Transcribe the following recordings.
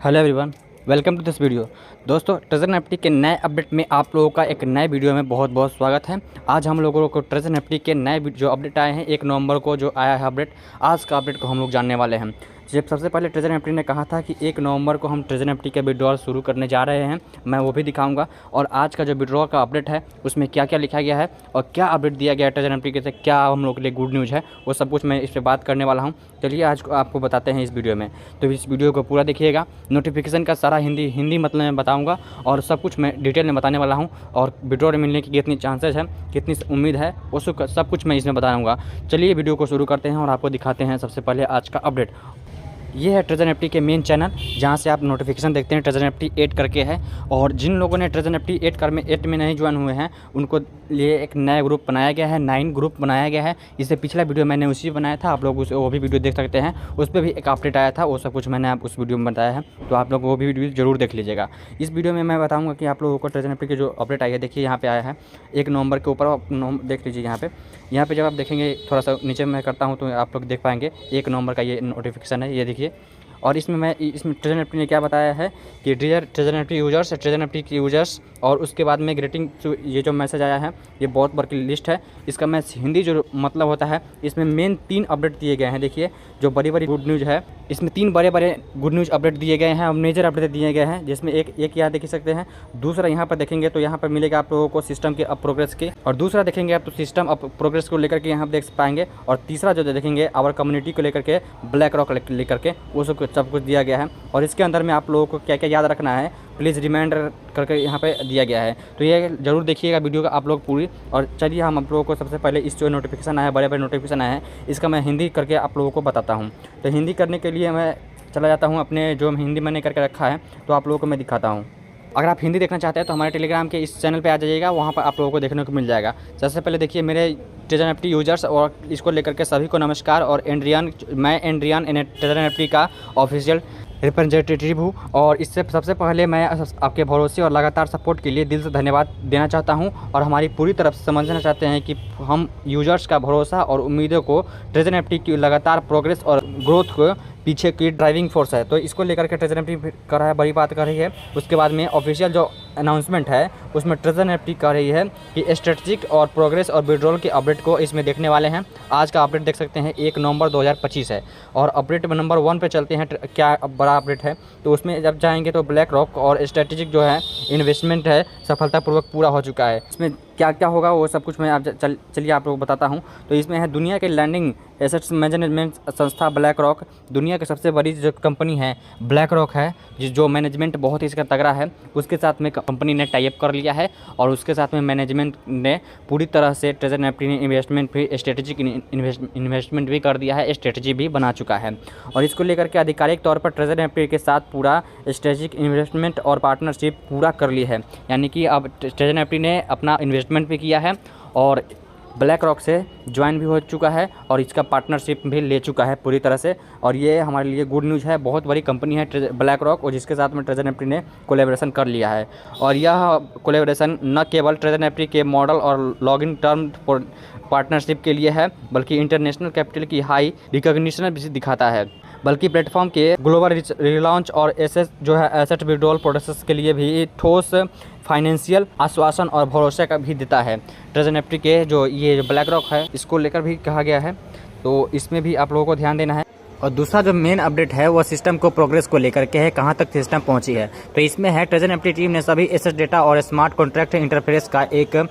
Hello everyone, welcome to this video. दोस्तों, Treasure Nifty के नए अपडेट में आप लोगों का एक नए वीडियो में बहुत बहुत स्वागत है। आज हम लोगों को ट्रेजर निफ्टी के नए जो अपडेट आए हैं 1 नवंबर को जो आया है अपडेट, आज का अपडेट को हम लोग जानने वाले हैं। जब सबसे पहले ट्रेजर निफ्टी ने कहा था कि 1 नवंबर को हम ट्रेजर निफ्टी के विड्रॉल शुरू करने जा रहे हैं, मैं वो भी दिखाऊंगा। और आज का जो विड्रॉल का अपडेट है उसमें क्या क्या लिखा गया है और क्या अपडेट दिया गया है ट्रेजर निफ्टी के से, क्या हम लोग के लिए गुड न्यूज़ है, वो सब कुछ मैं इस पर बात करने वाला हूँ। चलिए आज आपको बताते हैं इस वीडियो में, तो इस वीडियो को पूरा देखिएगा। नोटिफिकेशन का सारा हिंदी मतलब मैं बताऊँगा और सब कुछ मैं डिटेल में बताने वाला हूँ। और विड्रॉल मिलने की कितनी चांसेस है, कितनी उम्मीद है, वो सब कुछ मैं इसमें बताऊँगा। चलिए वीडियो को शुरू करते हैं और आपको दिखाते हैं सबसे पहले आज का अपडेट। ये है ट्रेजर निफ्टी के मेन चैनल, जहाँ से आप नोटिफिकेशन देखते हैं। ट्रेजर निफ्टी 8 करके है, और जिन लोगों ने ट्रेजर निफ्टी 8 में नहीं ज्वाइन हुए हैं उनको लिए एक नया ग्रुप बनाया गया है, 9 ग्रुप बनाया गया है। इससे पिछला वीडियो मैंने उसी बनाया था, आप लोग वो भी वीडियो देख सकते हैं। उस पर भी एक अपडेट आया था, वो सब कुछ मैंने उस वीडियो में बताया है, तो आप लोग वो भी वीडियो जरूर देख लीजिएगा। इस वीडियो में मैं बताऊँगा कि आप लोगों को ट्रेजर निफ्टी की जो अपडेट आई है, देखिए यहाँ पे आया है 1 नवंबर के ऊपर, आप देख लीजिए। यहाँ पे जब आप देखेंगे, थोड़ा सा नीचे मैं करता हूँ तो आप लोग देख पाएंगे 1 नवंबर का ये नोटिफिकेशन है, ये देखिए। और इसमें ट्रेजर निफ्टी ने क्या बताया है कि dear Treasure Nifty users, Treasure Nifty के यूजर्स, और उसके बाद में ग्रीटिंग, ये जो मैसेज आया है ये बहुत बड़ी लिस्ट है। इसका मैं हिंदी जो मतलब होता है, इसमें मेन 3 अपडेट दिए गए हैं। देखिए जो बड़ी गुड न्यूज़ है, इसमें 3 बड़े गुड न्यूज़ अपडेट दिए गए हैं और मेजर अपडेट दिए गए हैं, जिसमें एक यहाँ देख सकते हैं। दूसरा यहाँ पर देखेंगे तो यहाँ पर मिलेगा आप लोगों को सिस्टम के अप प्रोग्रेस के, और दूसरा देखेंगे आप तो सिस्टम अप प्रोग्रेस को लेकर के यहाँ देख पाएंगे। और तीसरा जो देखेंगे आवर कम्युनिटी को लेकर के, ब्लैक रॉक लेकर के, वो सब कुछ दिया गया है। और इसके अंदर में आप लोगों को क्या क्या याद रखना है, प्लीज़ रिमाइंडर करके यहाँ पे दिया गया है। तो ये जरूर देखिएगा वीडियो का आप लोग पूरी। और चलिए हम आप लोगों को सबसे पहले इस जो नोटिफिकेशन आया है, बड़े नोटिफिकेशन आए हैं, इसका मैं हिंदी करके आप लोगों को बताता हूँ। तो हिंदी करने के लिए मैं चला जाता हूँ अपने जो हिंदी मैंने करके रखा है, तो आप लोगों को मैं दिखाता हूँ। अगर आप हिंदी देखना चाहते हैं तो हमारे टेलीग्राम के इस चैनल पे आ जाइएगा, वहाँ पर आप लोगों को देखने को मिल जाएगा। सबसे पहले देखिए मेरे ट्रेजर निफ्टी यूजर्स और इसको लेकर के सभी को नमस्कार। और मैं एंड्रियन ट्रेजर निफ्टी का ऑफिशियल रिप्रेजेंटेटिव हूँ, और इससे सबसे पहले मैं आपके भरोसे और लगातार सपोर्ट के लिए दिल से धन्यवाद देना चाहता हूँ। और हमारी पूरी तरफ से समझना चाहते हैं कि हम यूजर्स का भरोसा और उम्मीदों को, ट्रेजर निफ्टी की लगातार प्रोग्रेस और ग्रोथ को पीछे की ड्राइविंग फोर्स है। तो इसको लेकर के ट्रेजर निफ्टी कर रहा है, बड़ी बात कर रही है। उसके बाद में ऑफिशियल जो अनाउंसमेंट है उसमें ट्रेजर निफ्टी कर रही है कि स्ट्रेटजिक और प्रोग्रेस और विड्रॉल के अपडेट को इसमें देखने वाले हैं। आज का अपडेट देख सकते हैं 1 नवंबर 2025 है। और अपडेट नंबर 1 पे चलते हैं, क्या बड़ा अपडेट है। तो उसमें जब जाएंगे तो ब्लैक रॉक और स्ट्रेटजिक जो है इन्वेस्टमेंट है सफलतापूर्वक पूरा हो चुका है। इसमें क्या क्या होगा वो सब कुछ मैं आप चलिए आप लोग बताता हूँ। तो इसमें है दुनिया के लैंडिंग एसेट्स मैनेजमेंट संस्था ब्लैक रॉक, दुनिया की सबसे बड़ी जो कंपनी है ब्लैक रॉक है, जो मैनेजमेंट बहुत ही इसका तगड़ा है। उसके साथ में कंपनी ने टाई अप कर लिया है, और उसके साथ में मैनेजमेंट ने पूरी तरह से ट्रेजर निफ्टी ने इन्वेस्टमेंट भी, स्ट्रेटेजिक इन्वेस्टमेंट भी कर दिया है, स्ट्रेटजी भी बना चुका है। और इसको लेकर के आधिकारिक तौर पर ट्रेजर निफ्टी के साथ पूरा स्ट्रेटेजिक इन्वेस्टमेंट और पार्टनरशिप पूरा कर ली है। यानी कि अब ट्रेजर निफ्टी ने अपना इन्वेस्टमेंट भी किया है और ब्लैक रॉक से ज्वाइन भी हो चुका है, और इसका पार्टनरशिप भी ले चुका है पूरी तरह से। और ये हमारे लिए गुड न्यूज़ है। बहुत बड़ी कंपनी है ब्लैक रॉक, और जिसके साथ में ट्रेजर निफ्टी ने कोलैबोरेशन कर लिया है। और यह कोलैबोरेशन न केवल ट्रेजर निफ्टी के मॉडल और लॉगिन टर्म पार्टनरशिप के लिए है, बल्कि इंटरनेशनल कैपिटल की हाई रिकॉग्निशन भी दिखाता है, बल्कि प्लेटफॉर्म के ग्लोबल रिलॉन्च और एसेट विड्रॉल प्रोसेस के लिए भी ठोस फाइनेंशियल आश्वासन और भरोसे का भी देता है। ट्रेजर निफ्टी के जो ब्लैक रॉक है, इसको लेकर भी कहा गया है, तो इसमें भी आप लोगों को ध्यान देना है। और दूसरा जो मेन अपडेट है वो सिस्टम को प्रोग्रेस को लेकर के है, कहाँ तक सिस्टम पहुंची है। तो इसमें है ट्रेजर निफ्टी टीम ने सभी एसेट डेटा और स्मार्ट कॉन्ट्रैक्ट इंटरफेस का एक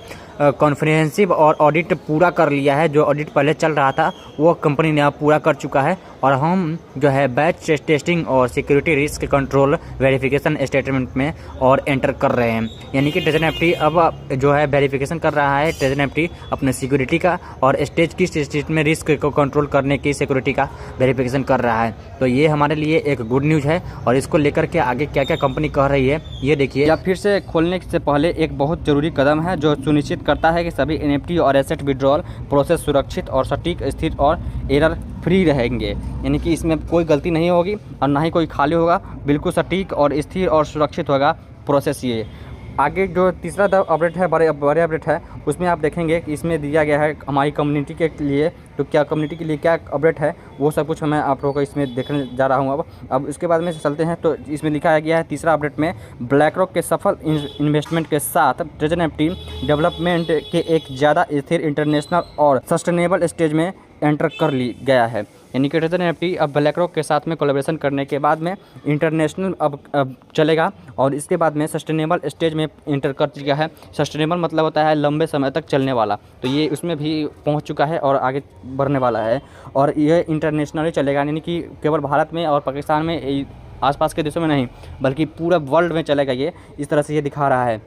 कॉन्फ्रेंसिव और ऑडिट पूरा कर लिया है। जो ऑडिट पहले चल रहा था वो कंपनी ने अब पूरा कर चुका है, और हम जो है बैच टेस्टिंग और security risk control verification statement में और एंटर कर रहे हैं। यानी कि ट्रेजर निफ्टी अब जो है वेरिफिकेशन कर रहा है, ट्रेजर निफ्टी अपने सिक्योरिटी का और स्टेज की स्टेट में रिस्क को कंट्रोल करने की सिक्योरिटी का वेरिफिकेशन कर रहा है। तो ये हमारे लिए एक गुड न्यूज़ है। और इसको लेकर के आगे क्या क्या कंपनी कह रही है ये देखिए। या फिर से खोलने से पहले एक बहुत ज़रूरी कदम है जो सुनिश्चित करता है कि सभी एनएफटी और एसेट विड्रॉल प्रोसेस सुरक्षित और सटीक, स्थिर और एरर फ्री रहेंगे। यानी कि इसमें कोई गलती नहीं होगी और ना ही कोई खाली होगा, बिल्कुल सटीक और स्थिर और सुरक्षित होगा प्रोसेस ये। आगे जो तीसरा अपडेट है, बड़े अपडेट है, उसमें आप देखेंगे कि इसमें दिया गया है हमारी कम्युनिटी के लिए। तो क्या कम्युनिटी के लिए क्या अपडेट है वो सब कुछ मैं आप लोगों को इसमें देखने जा रहा हूँ। अब इसके बाद में चलते हैं तो इसमें लिखा गया है तीसरा अपडेट में, ब्लैक रॉक के सफल इन्वेस्टमेंट के साथ ट्रेजर एनएफटी डेवलपमेंट के एक ज़्यादा स्थिर इंटरनेशनल और सस्टेनेबल स्टेज में एंटर कर ली गया है। यानी कि ट्रेजर एनएफटी अब ब्लैक रॉक के साथ में कोलैबोरेशन करने के बाद में इंटरनेशनल अब चलेगा और इसके बाद में सस्टेनेबल स्टेज में इंटर कर चुका है। सस्टेनेबल मतलब होता है लंबे समय तक चलने वाला, तो ये उसमें भी पहुंच चुका है और आगे बढ़ने वाला है और ये इंटरनेशनली चलेगा, यानी कि केवल भारत में और पाकिस्तान में, आसपास के देशों में नहीं बल्कि पूरा वर्ल्ड में चलेगा ये। इस तरह से ये दिखा रहा है।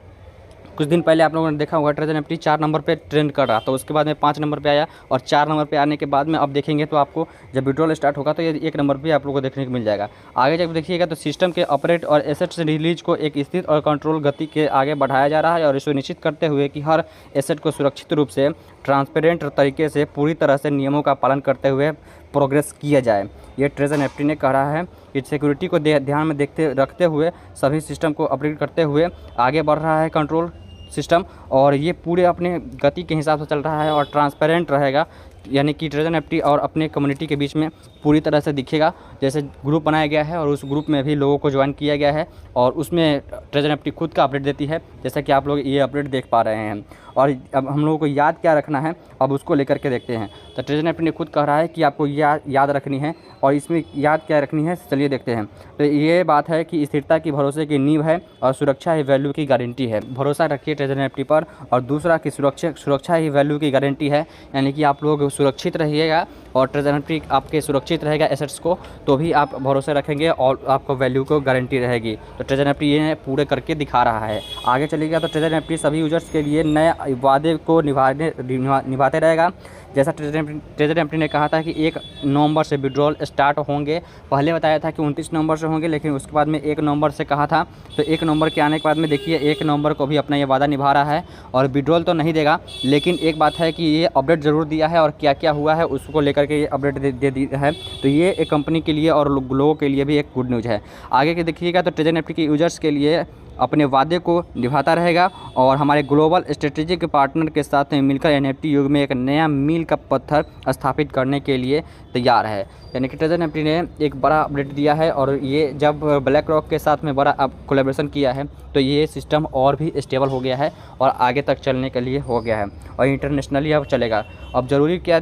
कुछ दिन पहले आप लोगों ने देखा होगा ट्रेजर एनएफटी 4 नंबर पे ट्रेंड कर रहा था, तो उसके बाद में 5 नंबर पे आया और 4 नंबर पे आने के बाद में अब देखेंगे तो आपको जब विड्रॉल स्टार्ट होगा तो ये 1 नंबर पे आप लोगों को देखने को मिल जाएगा। आगे जब देखिएगा तो सिस्टम के ऑपरेट और एसेट्स रिलीज को एक स्थिर और कंट्रोल गति के आगे बढ़ाया जा रहा है और इसे निश्चित करते हुए कि हर एसेट को सुरक्षित रूप से ट्रांसपेरेंट तरीके से पूरी तरह से नियमों का पालन करते हुए प्रोग्रेस किया जाए। ये ट्रेजर एनएफटी ने कहा है कि सिक्योरिटी को ध्यान में रखते हुए सभी सिस्टम को अपग्रेड करते हुए आगे बढ़ रहा है कंट्रोल सिस्टम, और ये पूरे अपने गति के हिसाब से चल रहा है और ट्रांसपेरेंट रहेगा। यानी कि ट्रेजर एनएफटी और अपने कम्युनिटी के बीच में पूरी तरह से दिखेगा। जैसे ग्रुप बनाया गया है और उस ग्रुप में भी लोगों को ज्वाइन किया गया है और उसमें ट्रेजर एनएफटी खुद का अपडेट देती है, जैसा कि आप लोग ये अपडेट देख पा रहे हैं। और अब हम लोगों को याद क्या रखना है, अब उसको लेकर के देखते हैं। तो ट्रेजर एनएफटी ने खुद कह रहा है कि आपको याद रखनी है, और इसमें याद क्या रखनी है चलिए देखते हैं। तो ये बात है कि स्थिरता की भरोसे की नींव है और सुरक्षा ही वैल्यू की गारंटी है। भरोसा रखिए ट्रेजर एनएफटी पर, और दूसरा कि सुरक्षा ही वैल्यू की गारंटी है, यानी कि आप लोग सुरक्षित रहिएगा और ट्रेजर एनएफटी आपके सुरक्षित रहेगा एसेट्स को, तो भी आप भरोसे रखेंगे और आपको वैल्यू को गारंटी रहेगी। तो ट्रेजर एनएफटी ये पूरे करके दिखा रहा है। आगे चलिएगा तो ट्रेजर एनएफटी सभी यूजर्स के लिए नए वादे को निभाते रहेगा। जैसा ट्रेजर एनएफटी ने कहा था कि 1 नवंबर से विड्रॉल स्टार्ट होंगे। पहले बताया था कि 29 नवंबर से होंगे, लेकिन उसके बाद में 1 नवंबर से कहा था। तो 1 नवंबर के आने के बाद में देखिए 1 नवंबर को भी अपना ये वादा निभा रहा है और विड्रॉल तो नहीं देगा, लेकिन एक बात है कि ये अपडेट ज़रूर दिया है और क्या क्या हुआ है उसको लेकर के ये अपडेट दे दी है। तो ये एक कंपनी के लिए और लोगों के लिए भी एक गुड न्यूज़ है। आगे के देखिएगा तो ट्रेजर एनएफटी के यूजर्स के लिए अपने वादे को निभाता रहेगा और हमारे ग्लोबल स्ट्रेटेजिक पार्टनर के साथ मिलकर एनएफटी युग में एक नया मील का पत्थर स्थापित करने के लिए तैयार है। यानी कि ट्रेजर एनएफटी ने एक बड़ा अपडेट दिया है और ये जब ब्लैक रॉक के साथ में बड़ा कोलैबोरेशन किया है तो ये सिस्टम और भी स्टेबल हो गया है और आगे तक चलने के लिए हो गया है और इंटरनेशनली अब चलेगा। अब ज़रूरी क्या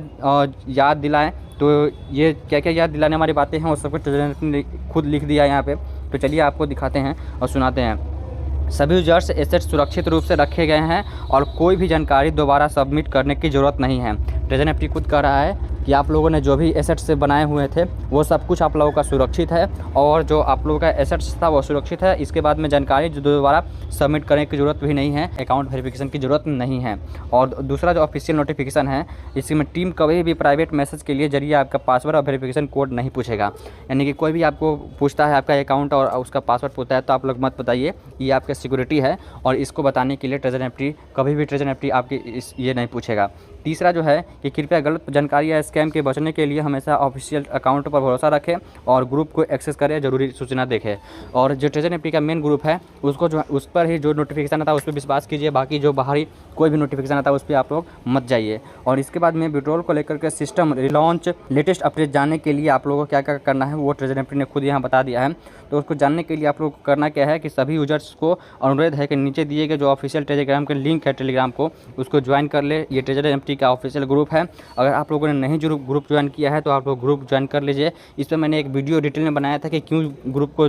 याद दिलाएं, तो ये क्या क्या याद दिलाने वाली बातें हैं और सब कुछ ट्रेजर एनएफटी ने खुद लिख दिया है यहाँ पे। तो चलिए आपको दिखाते हैं और सुनाते हैं। सभी यूजर्स एसेट्स सुरक्षित रूप से रखे गए हैं और कोई भी जानकारी दोबारा सबमिट करने की ज़रूरत नहीं है। ट्रेजर एनएफटी खुद कह रहा है कि आप लोगों ने जो भी एसेट्स से बनाए हुए थे वो सब कुछ आप लोगों का सुरक्षित है और जो आप लोगों का एसेट्स था वो सुरक्षित है। इसके बाद में जानकारी जो दोबारा सबमिट करने की ज़रूरत भी नहीं है, अकाउंट वेरिफिकेशन की ज़रूरत नहीं है। और दूसरा जो ऑफिशियल नोटिफिकेशन है, इसमें टीम कभी भी प्राइवेट मैसेज के लिए जरिए आपका पासवर्ड और वेरिफिकेशन कोड नहीं पूछेगा। यानी कि कोई भी आपको पूछता है आपका अकाउंट और उसका पासवर्ड पूछता है तो आप लोग मत बताइए, ये आपका सिक्योरिटी है और इसको बताने के लिए ट्रेजर एनएफटी कभी भी ट्रेजर एनएफटी आपकी ये नहीं पूछेगा। तीसरा जो है कि कृपया गलत जानकारी या स्कैम के बचने के लिए हमेशा ऑफिशियल अकाउंट पर भरोसा रखें और ग्रुप को एक्सेस करें, ज़रूरी सूचना देखें। और जो ट्रेजर एनएफटी का मेन ग्रुप है उसको जो उस पर ही जो नोटिफिकेशन आता है उस पर विश्वास कीजिए, बाकी जो बाहरी कोई भी नोटिफिकेशन आता है उस पर आप लोग मत जाइए। और इसके बाद में विड्रॉल को लेकर के सिस्टम रिलॉन्च लेटेस्ट अपडेट जानने के लिए आप लोगों को क्या क्या करना है वो ट्रेजर एनएफटी ने खुद यहाँ बता दिया है। तो उसको जानने के लिए आप लोग को करना क्या है कि सभी यूजर्स को अनुरोध है कि नीचे दिए गए जो ऑफिशियल टेलीग्राम के लिंक है टेलीग्राम को उसको ज्वाइन कर ले। ये ट्रेजर एनएफटी का ऑफिशियल ग्रुप है। अगर आप लोगों ने नहीं जो ग्रुप ज्वाइन किया है तो आप लोग ग्रुप ज्वाइन कर लीजिए। इस पर मैंने एक वीडियो डिटेल में बनाया था कि क्यों ग्रुप को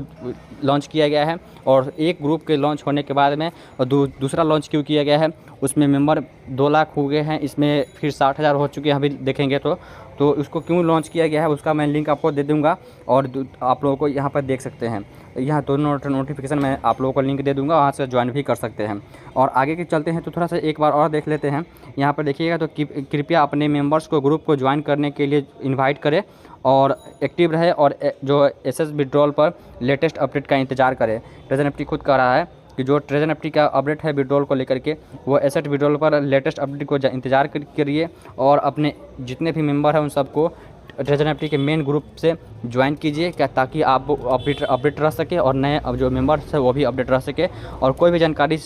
लॉन्च किया गया है और एक ग्रुप के लॉन्च होने के बाद में और दूसरा लॉन्च क्यों किया गया है। उसमें मेंबर 2 लाख हो गए हैं, इसमें फिर 60,000 हो चुके हैं अभी देखेंगे तो उसको क्यों लॉन्च किया गया है उसका मैं लिंक आपको दे दूंगा और आप लोगों को यहाँ पर देख सकते हैं। यहाँ दोनों नोटिफिकेशन मैं आप लोगों को लिंक दे दूंगा, वहाँ से ज्वाइन भी कर सकते हैं। और आगे के चलते हैं तो थोड़ा सा एक बार और देख लेते हैं। यहाँ पर देखिएगा तो कृपया अपने मेंबर्स को ग्रुप को ज्वाइन करने के लिए इन्वाइट करें और एक्टिव रहे और जो एसेट्स विड्रॉल पर लेटेस्ट अपडेट का इंतजार करें। ट्रेजर एनएफटी खुद कह रहा है कि जो ट्रेजर एनएफटी का अपडेट है विड्रॉल को लेकर के वो एसेट विड्रॉल पर लेटेस्ट अपडेट को इंतजार करिए और अपने जितने भी मेंबर हैं उन सबको ट्रेजर एनएफटी के मेन ग्रुप से ज्वाइन कीजिए क्या, ताकि आप अपडेट रह सके और नए अब जो मेंबर्स है वो भी अपडेट रह सके। और कोई भी जानकारी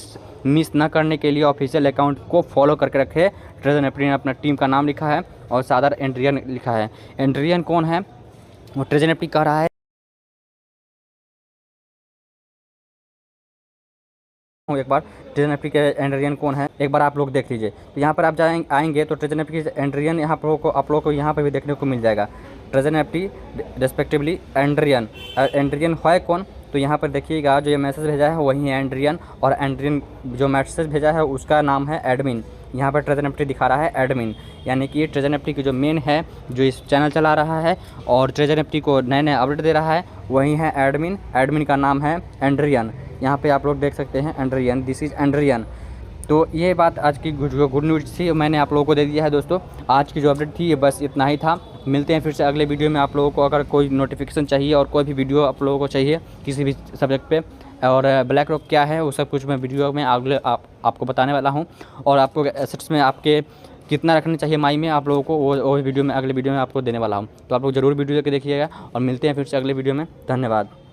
मिस ना करने के लिए ऑफिशियल अकाउंट को फॉलो करके रखें। ट्रेजर एनएफटी ने अपना टीम का नाम लिखा है और सादर एंड्रियन लिखा है। एंड्रियन कौन है? वो ट्रेजर एनएफटी कह रहा है एक बार ट्रेजर एनएफटी के एंड्रियन कौन है एक बार आप लोग देख लीजिए। तो यहाँ पर आप आएंगे तो ट्रेजर एनएफटी के एंड्रियन यहाँ पर आप लोगों को यहाँ पर भी देखने को मिल जाएगा। Treasure NFT respectively Adrian. Adrian है कौन? तो यहाँ पर देखिएगा जो ये मैसेज भेजा है वही है एंड्रियन, और एंड्रियन जो मैसेज भेजा है उसका नाम है एडमिन। यहाँ पर ट्रेजर एनएफटी दिखा रहा है एडमिन, यानी कि ट्रेजर एनएफटी की जो मेन है जो इस चैनल चला रहा है और ट्रेजर एनएफटी को नए नए अपडेट दे रहा है वही है एडमिन। एडमिन का नाम है एंड्रियन। यहाँ पे आप लोग देख सकते हैं एंड्रियन, दिस इज़ एंड्रियन। तो ये बात आज की जो गुड न्यूज़ थी मैंने आप लोगों को दे दिया है दोस्तों। आज की जो अपडेट थी ये बस इतना ही था। मिलते हैं फिर से अगले वीडियो में। आप लोगों को अगर कोई नोटिफिकेशन चाहिए और कोई भी वीडियो आप लोगों को चाहिए किसी भी सब्जेक्ट पे और ब्लैक रॉक क्या है वो सब कुछ मैं वीडियो में अगले आपको बताने वाला हूँ। और आपको एसेट्स में आपके कितना रखना चाहिए माई में आप लोगों को वो वीडियो में अगले वीडियो में आपको देने वाला हूँ। तो आप लोग ज़रूर वीडियो के देखिएगा और मिलते हैं फिर से अगले वीडियो में। धन्यवाद।